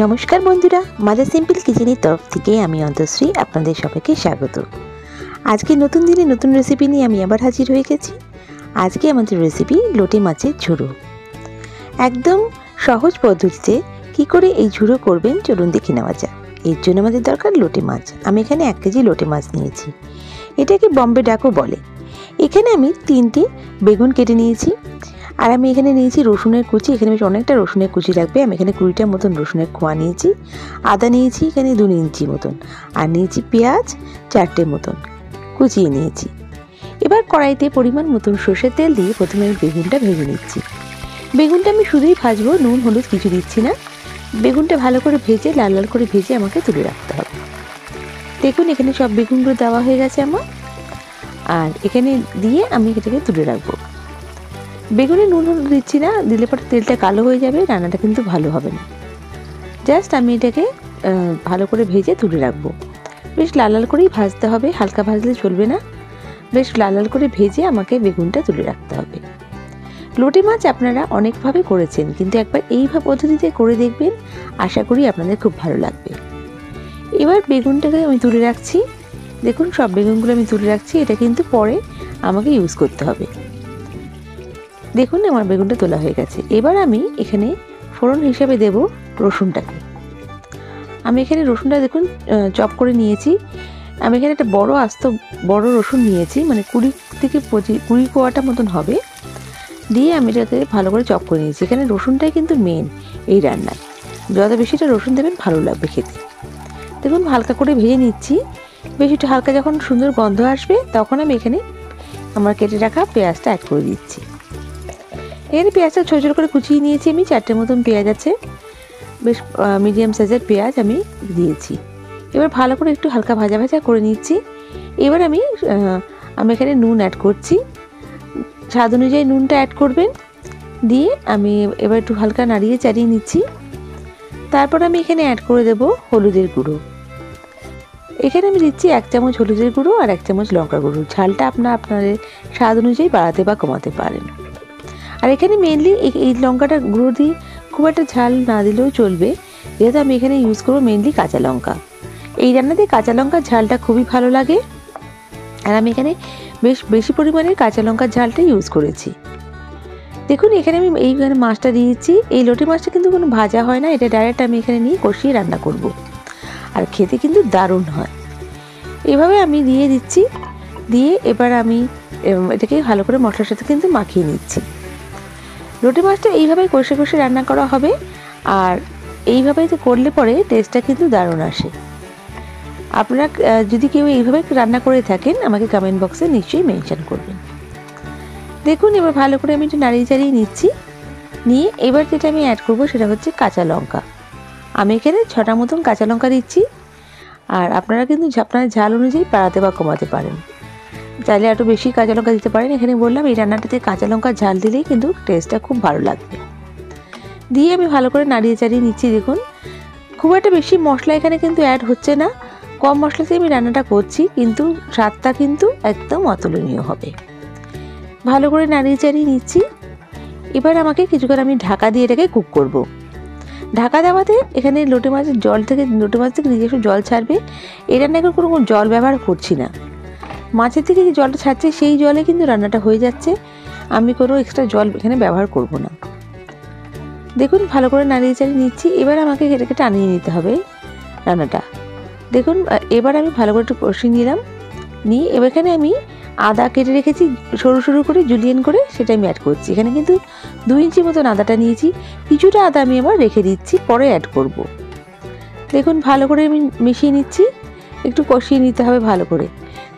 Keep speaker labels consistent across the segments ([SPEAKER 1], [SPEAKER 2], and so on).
[SPEAKER 1] নমস্কার বন্ধুরা, mother simple কিচেনের তরফ থেকে আমি অন্তশ্রী আপনাদের সবাইকে স্বাগত। আজকে নতুন দিনে নতুন রেসিপি নিয়ে আমি আবার হাজির হয়ে গেছি। আজকে আমাদের রেসিপি লোটে মাছের ঝুড়ো। একদম সহজ পদ্ধতিতে কি করে এই ঝুড়ো করবেন চলুন দেখে নেওয়া যাক। এর জন্য আমাদের দরকার লোটে মাছ। আমি এখানে 1 কেজি লোটে মাছ নিয়েছি, এটাকে বম্বে ডাকও বলে। এখানে আমি 3টি বেগুন কেটে নিয়েছি, আর আমি এখানে নিয়েছি রসুনের কুচি। এখানে বেশ অনেকটা রসুনের কুচি লাগবে। আমি এখানে 20টার মতন রসুনের কোয়া নিয়েছি। আদা নিয়েছি এখানে 2 ইঞ্চি মতন, আর নিয়েছি পেঁয়াজ 4টে মতন কুচিয়ে নিয়েছি। এবার কড়াইতে পরিমাণ মতন সর্ষের তেল দিয়ে প্রথমে আমি বেগুনটা ভেজে নিচ্ছি। বেগুনটা আমি শুধুই ভাজবো, নুন হলুদ কিছু দিচ্ছি না। বেগুনটা ভালো করে ভেজে লাল লাল করে ভেজে আমাকে তুলে রাখতে হবে। দেখুন এখানে সব বেগুনগুলো দেওয়া হয়ে গেছে আমার, আর এখানে দিয়ে আমি এটাকে তুলে রাখবো। বেগুনে নুন হলুদ দিচ্ছি না, দিলে পরে তেলটা কালো হয়ে যাবে, রান্নাটা কিন্তু ভালো হবে না। জাস্ট আমি এটাকে ভালো করে ভেজে তুলে রাখবো। বেশ লাল লাল করেই ভাজতে হবে, হালকা ভাজলে চলবে না। বেশ লাল লাল করে ভেজে আমাকে বেগুনটা তুলে রাখতে হবে। লোটে মাছ আপনারা অনেকভাবে করেছেন, কিন্তু একবার এইভাবে পদ্ধতিতে করে দেখবেন, আশা করি আপনাদের খুব ভালো লাগবে। এবার বেগুনটাকে আমি তুলে রাখছি। দেখুন সব বেগুনগুলো আমি তুলে রাখছি, এটা কিন্তু পরে আমাকে ইউজ করতে হবে। দেখুন আমার বেগুনটা তোলা হয়ে গেছে। এবার আমি এখানে ফোড়ন হিসেবে দেব রসুনটাকে। আমি এখানে রসুনটা দেখুন চপ করে নিয়েছি। আমি এখানে একটা বড় রসুন নিয়েছি, মানে 20 থেকে 20 কোয়াটা মতন হবে, দিয়ে আমি এটাকে ভালো করে চপ করে নিয়েছি। এখানে রসুনটাই কিন্তু মেন এই রান্নায়, যত বেশিটা রসুন দেবেন ভালো লাগবে খেতে। দেখুন হালকা করে ভেজে নিচ্ছি। বেশ একটু হালকা যখন সুন্দর গন্ধ আসবে তখন আমি এখানে আমার কেটে রাখা পেঁয়াজটা অ্যাড করে দিচ্ছি। এখানে পেঁয়াজটা ছোটো ছোটো করে কুচিয়ে নিয়েছি আমি, 4টে মতন পেঁয়াজ আছে, বেশ মিডিয়াম সাইজের পেঁয়াজ আমি দিয়েছি। এবার ভালো করে একটু হালকা ভাজা ভাজা করে নিচ্ছি। এবার আমি এখানে নুন অ্যাড করছি, স্বাদ অনুযায়ী নুনটা অ্যাড করবেন। দিয়ে আমি এবার একটু হালকা নাড়িয়ে চাড়িয়ে নিচ্ছি। তারপর আমি এখানে অ্যাড করে দেব হলুদের গুঁড়ো। এখানে আমি দিচ্ছি 1 চামচ হলুদের গুঁড়ো আর 1 চামচ লঙ্কার গুঁড়ো। ঝালটা আপনাদের স্বাদ অনুযায়ী বাড়াতে বা কমাতে পারেন। আর এখানে মেনলি এই লঙ্কাটা গুঁড়ো দিয়ে খুব একটা ঝাল না দিলেও চলবে, যেহেতু আমি এখানে ইউজ করবো মেনলি কাঁচা লঙ্কা। এই রান্নাতে কাঁচা লঙ্কার ঝালটা খুবই ভালো লাগে, আর আমি এখানে বেশি পরিমাণে কাঁচা লঙ্কার ঝালটা ইউজ করেছি। দেখুন এখানে আমি এইখানে মাছটা দিয়েছি। এই লোটে মাছটা কিন্তু কোনো ভাজা হয় না, এটা ডাইরেক্ট আমি এখানে নিয়ে কষিয়ে রান্না করব, আর খেতে কিন্তু দারুণ হয়। এভাবে আমি দিয়ে দিচ্ছি। দিয়ে এবার আমি এটাকে ভালো করে মশলার সাথে কিন্তু মাখিয়ে নিচ্ছি। লোটে মাছটা এইভাবেই কষে কষে রান্না করা হবে, আর এইভাবেই তো করলে পরে টেস্টটা কিন্তু দারুণ আসে। আপনারা যদি কেউ এইভাবে রান্না করে থাকেন আমাকে কমেন্ট বক্সে নিশ্চয়ই মেনশন করবেন। দেখুন এবার ভালো করে আমি একটু নাড়িয়ে চাড়িয়ে নিচ্ছি। নিয়ে এবার যেটা আমি অ্যাড করবো সেটা হচ্ছে কাঁচা লঙ্কা। আমি এখানে 6টা মতন কাঁচা লঙ্কা দিচ্ছি, আর আপনারা কিন্তু আপনার ঝাল অনুযায়ী বাড়াতে বা কমাতে পারেন, চাইলে একটু বেশি কাঁচা লঙ্কা দিতে পারেন। এখানে বললাম এই রান্নাটাতে কাঁচা লঙ্কা ঝাল দিলেই কিন্তু টেস্টটা খুব ভালো লাগবে। দিয়ে আমি ভালো করে নাড়িয়ে চাড়িয়ে নিচ্ছি। দেখুন খুব একটা বেশি মশলা এখানে কিন্তু অ্যাড হচ্ছে না, কম মশলাতেই আমি রান্নাটা করছি, কিন্তু স্বাদটা কিন্তু একদম অতুলনীয় হবে। ভালো করে নাড়িয়ে চাড়িয়ে নিচ্ছি। এবার আমাকে কিছুক্ষণ আমি ঢাকা দিয়ে এটাকে কুক করব। ঢাকা দেওয়াতে এখানে লোটে মাছ থেকে নিজস্ব জল ছাড়বে। এই রান্নায় কোনো জল ব্যবহার করছি না, মাছের থেকে যে জলটা ছাড়ছে সেই জলে কিন্তু রান্নাটা হয়ে যাচ্ছে। আমি কোনো এক্সট্রা জল এখানে ব্যবহার করব না। দেখুন ভালো করে নাড়িয়ে চাড়িয়ে নিচ্ছি। এবার আমাকে এটাকে টানিয়ে নিতে হবে রান্নাটা। দেখুন এবার আমি ভালো করে একটু কষিয়ে নিলাম। নিয়ে এবার এখানে আমি আদা কেটে রেখেছি সরু সরু করে জুলিয়েন করে, সেটা আমি অ্যাড করছি। এখানে কিন্তু 2 ইঞ্চি মতন আদাটা নিয়েছি, কিছুটা আদা আমি আবার রেখে দিচ্ছি, পরে অ্যাড করব। দেখুন ভালো করে আমি মিশিয়ে নিচ্ছি, একটু কষিয়ে নিতে হবে ভালো করে।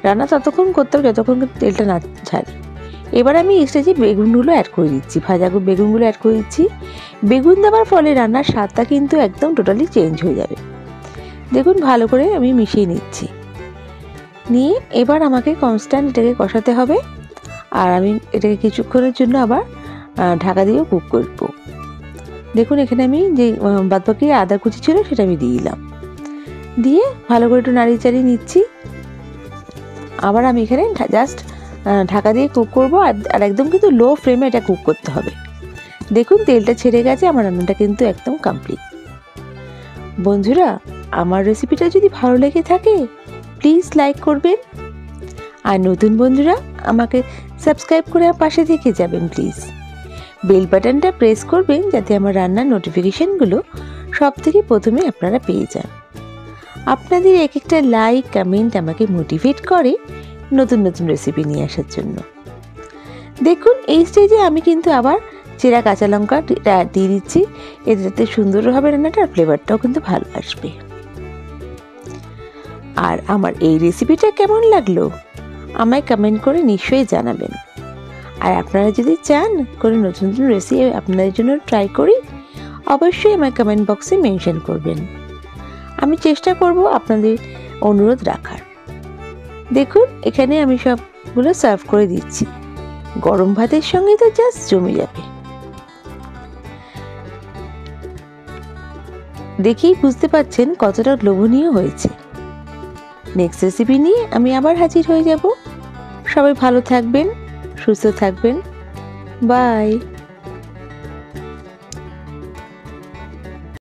[SPEAKER 1] রান্না ততক্ষণ করতে হবে যতক্ষণ তেলটা না ছাড়ে। এবার আমি স্টেজে বেগুনগুলো অ্যাড করে দিচ্ছি, ভাজা বেগুনগুলো অ্যাড করে দিচ্ছি। বেগুন দেওয়ার ফলে রান্নার স্বাদটা কিন্তু একদম টোটালি চেঞ্জ হয়ে যাবে। দেখুন ভালো করে আমি মিশিয়ে নিচ্ছি। নিয়ে এবার আমাকে কনস্ট্যান্ট এটাকে কষাতে হবে, আর আমি এটাকে কিছুক্ষণের জন্য আবার ঢাকা দিয়েও কুক করব। দেখুন এখানে আমি যে বাদবাকি আদা কুচি ছিল সেটা আমি দিয়ে দিলাম। দিয়ে ভালো করে একটু নাড়িয়ে চাড়িয়ে নিচ্ছি। আবার আমি এখানে জাস্ট ঢাকা দিয়ে কুক করব, আর একদম কিন্তু লো ফ্লেমে এটা কুক করতে হবে। দেখুন তেলটা ছেড়ে গেছে, আমার রান্নাটা কিন্তু একদম কমপ্লিট। বন্ধুরা, আমার রেসিপিটা যদি ভালো লেগে থাকে প্লিজ লাইক করবেন, আর নতুন বন্ধুরা আমাকে সাবস্ক্রাইব করে আমার পাশে থেকে যাবেন প্লিজ। বেল বাটনটা প্রেস করবেন যাতে আমার রান্নার নোটিফিকেশনগুলো সব থেকে প্রথমে আপনারা পেয়ে যান। আপনাদের এক একটা লাইক কমেন্ট আমাকে মোটিভেট করে নতুন নতুন রেসিপি নিয়ে আসার জন্য। দেখুন এই স্টেজে আমি কিন্তু আবার চেরা কাঁচা লঙ্কা দিয়ে দিচ্ছি, এতে সুন্দর হবে রান্নাটা, আর ফ্লেভারটাও কিন্তু ভালো আসবে। আর আমার এই রেসিপিটা কেমন লাগলো আমায় কমেন্ট করে নিশ্চয়ই জানাবেন। আর আপনারা যদি চান কোনো নতুন নতুন রেসিপি আপনাদের জন্য ট্রাই করি, অবশ্যই আমার কমেন্ট বক্সে মেনশন করবেন। আমি চেষ্টা করব আপনাদের অনুরোধ রাখার। দেখুন এখানে আমি সবগুলো সার্ভ করে দিচ্ছি, গরম ভাতের সঙ্গে তো জাস্ট জমে যাবে। দেখেই বুঝতে পারছেন কতটা লোভনীয় হয়েছে। নেক্সট রেসিপি নিয়ে আমি আবার হাজির হয়ে যাব। সবাই ভালো থাকবেন, সুস্থ থাকবেন, বাই।